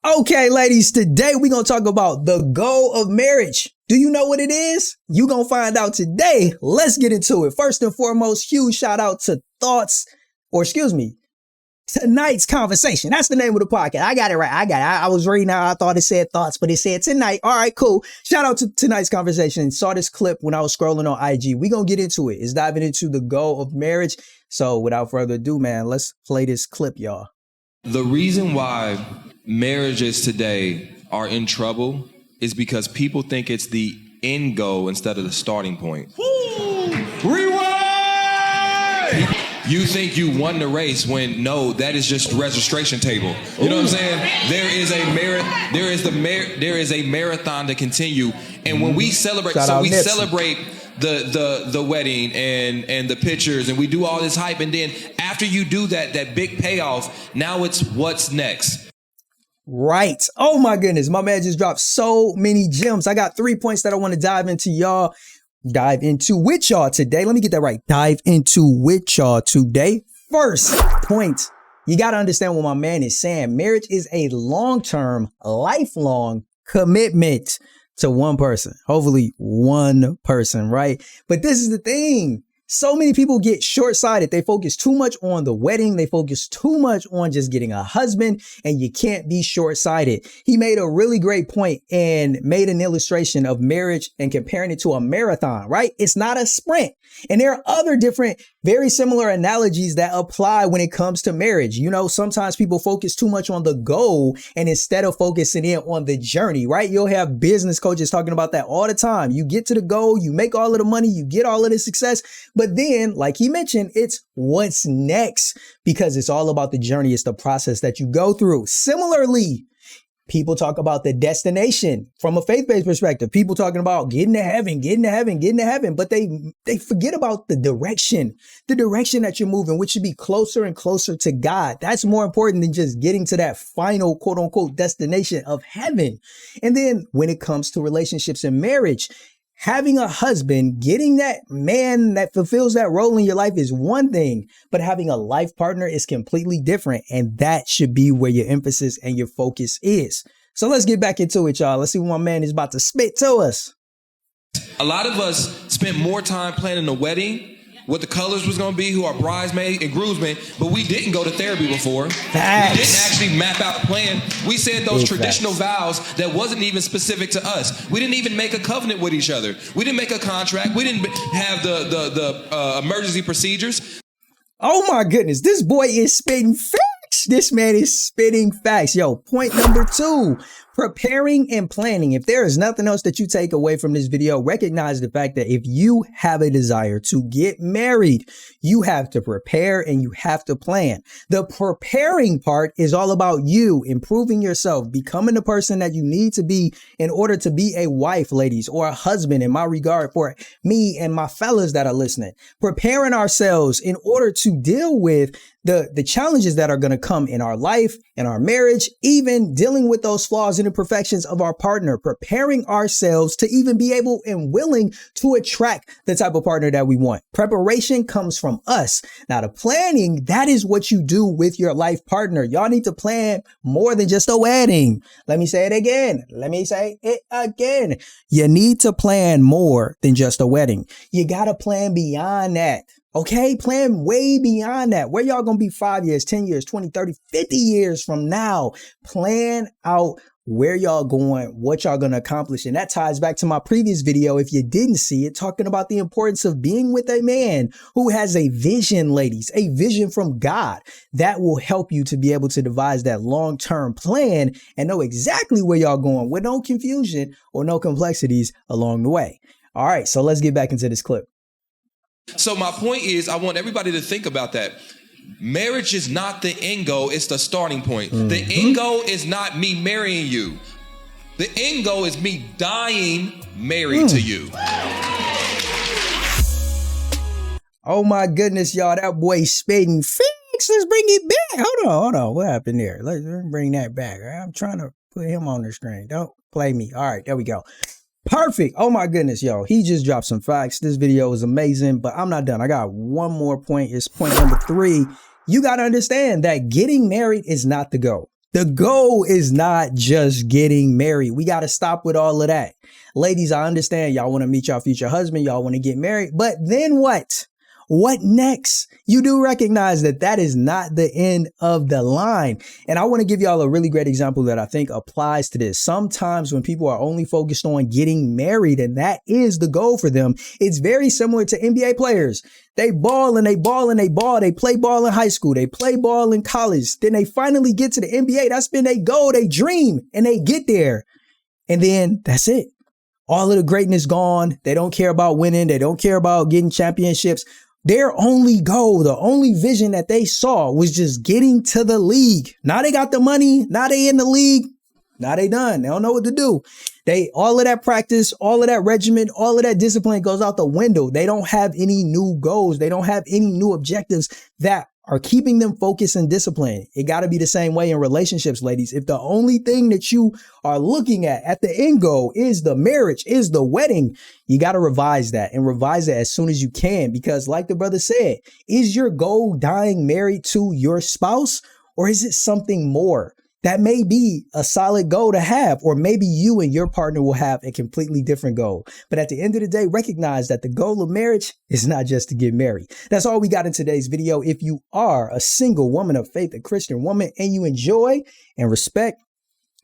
Okay, ladies, today we're going to talk about the goal of marriage. Do you know what it is? You're going to find out today. Let's get into it. First and foremost, huge shout out to tonight's conversation. That's the name of the podcast. I got it right. I was reading out. I thought it said thoughts, but it said tonight. All right, cool. Shout out to tonight's conversation. Saw this clip when I was scrolling on IG. We're going to get into it. It's diving into the goal of marriage. So without further ado, man, let's play this clip, y'all. The reason why marriages today are in trouble is because people think it's the end goal instead of the starting point. Rewind! You think you won the race when no, that is just registration table. You know what I'm saying? There is a marathon to continue. And when we celebrate, celebrate the wedding and the pictures, and we do all this hype, and then after you do that big payoff, now it's what's next. Right. Oh my goodness. My man just dropped so many gems. I got 3 points that I want to dive into with y'all today. Let me get that right. Dive into with y'all today. First point. You got to understand what my man is saying. Marriage is a long-term, lifelong commitment to one person. Hopefully one person, right? But this is the thing. So many people get short-sighted. They focus too much on the wedding. They focus too much on just getting a husband, and you can't be short-sighted. He made a really great point and made an illustration of marriage and comparing it to a marathon, right? It's not a sprint. And there are other different, very similar analogies that apply when it comes to marriage. You know, sometimes people focus too much on the goal and instead of focusing in on the journey, right? You'll have business coaches talking about that all the time. You get to the goal, you make all of the money, you get all of the success. But then, like he mentioned, it's what's next, because it's all about the journey. It's the process that you go through. Similarly, people talk about the destination from a faith-based perspective. People talking about getting to heaven, but they forget about the direction that you're moving, which should be closer and closer to God. That's more important than just getting to that final quote unquote destination of heaven. And then when it comes to relationships and marriage, having a husband, getting that man that fulfills that role in your life is one thing, but having a life partner is completely different. And that should be where your emphasis and your focus is. So let's get back into it, y'all. Let's see what my man is about to spit to us. A lot of us spent more time planning the wedding, what the colors was going to be, who our bridesmaid and groomsmen, but we didn't go to therapy before. Facts. We didn't actually map out a plan. We said those traditional vows that wasn't even specific to us. We didn't even make a covenant with each other. We didn't make a contract. We didn't have the emergency procedures. Oh my goodness, this boy is spitting facts. This man is spitting facts. Yo, point number 2. Preparing and planning. If there is nothing else that you take away from this video, recognize the fact that if you have a desire to get married, you have to prepare and you have to plan. The preparing part is all about you improving yourself, becoming the person that you need to be in order to be a wife, ladies, or a husband, in my regard for me and my fellas that are listening. Preparing ourselves in order to deal with the challenges that are going to come in our life, in our marriage, even dealing with those flaws and imperfections of our partner, preparing ourselves to even be able and willing to attract the type of partner that we want. Preparation comes from us. Now, the planning, that is what you do with your life partner. Y'all need to plan more than just a wedding. Let me say it again. You need to plan more than just a wedding. You got to plan beyond that. Okay, plan way beyond that. Where y'all gonna be 5 years, 10 years, 20, 30, 50 years from now? Plan out where y'all going, what y'all gonna accomplish. And that ties back to my previous video, if you didn't see it, talking about the importance of being with a man who has a vision, ladies, a vision from God that will help you to be able to devise that long-term plan and know exactly where y'all going with no confusion or no complexities along the way. All right, so let's get back into this clip. So my point is, I want everybody to think about that. Marriage is not the end goal, it's the starting point. The end goal is not me marrying you. The end goal is me dying married to you. Oh my goodness, y'all, that boy spitting facts. Let's bring it back. Hold on. What happened there? Let's bring that back. I'm trying to put him on the screen. Don't play me. All right, there we go. Perfect. Oh my goodness, yo. He just dropped some facts. This video is amazing, but I'm not done. I got one more point. It's point number 3. You got to understand that getting married is not the goal. The goal is not just getting married. We got to stop with all of that. Ladies, I understand y'all want to meet your future husband. Y'all want to get married. But then what? What next? You do recognize that that is not the end of the line. And I want to give y'all a really great example that I think applies to this. Sometimes when people are only focused on getting married and that is the goal for them, it's very similar to NBA players. They ball and they ball and they ball. They play ball in high school. They play ball in college. Then they finally get to the NBA. That's been their goal, they dream, and they get there. And then that's it. All of the greatness gone. They don't care about winning. They don't care about getting championships. Their only goal, the only vision that they saw was just getting to the league. Now they got the money. Now they in the league. Now they done. They don't know what to do. All of that practice, all of that regimen, all of that discipline goes out the window. They don't have any new goals. They don't have any new objectives that are keeping them focused and disciplined. It got to be the same way in relationships, ladies. If the only thing that you are looking at the end goal is the marriage, is the wedding, you got to revise that and revise it as soon as you can. Because like the brother said, is your goal dying married to your spouse, or is it something more? That may be a solid goal to have, or maybe you and your partner will have a completely different goal. But at the end of the day, recognize that the goal of marriage is not just to get married. That's all we got in today's video. If you are a single woman of faith, a Christian woman, and you enjoy and respect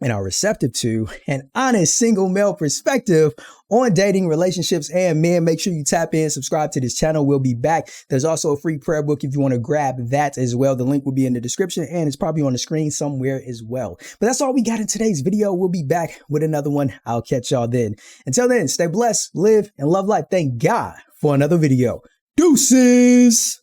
and are receptive to an honest single male perspective on dating, relationships, and men, make sure you tap in, subscribe to this channel. We'll be back. There's also a free prayer book if you want to grab that as well. The link will be in the description and it's probably on the screen somewhere as well. But that's all we got in today's video. We'll be back with another one. I'll catch y'all then. Until then, stay blessed, live, and love life. Thank God for another video. Deuces.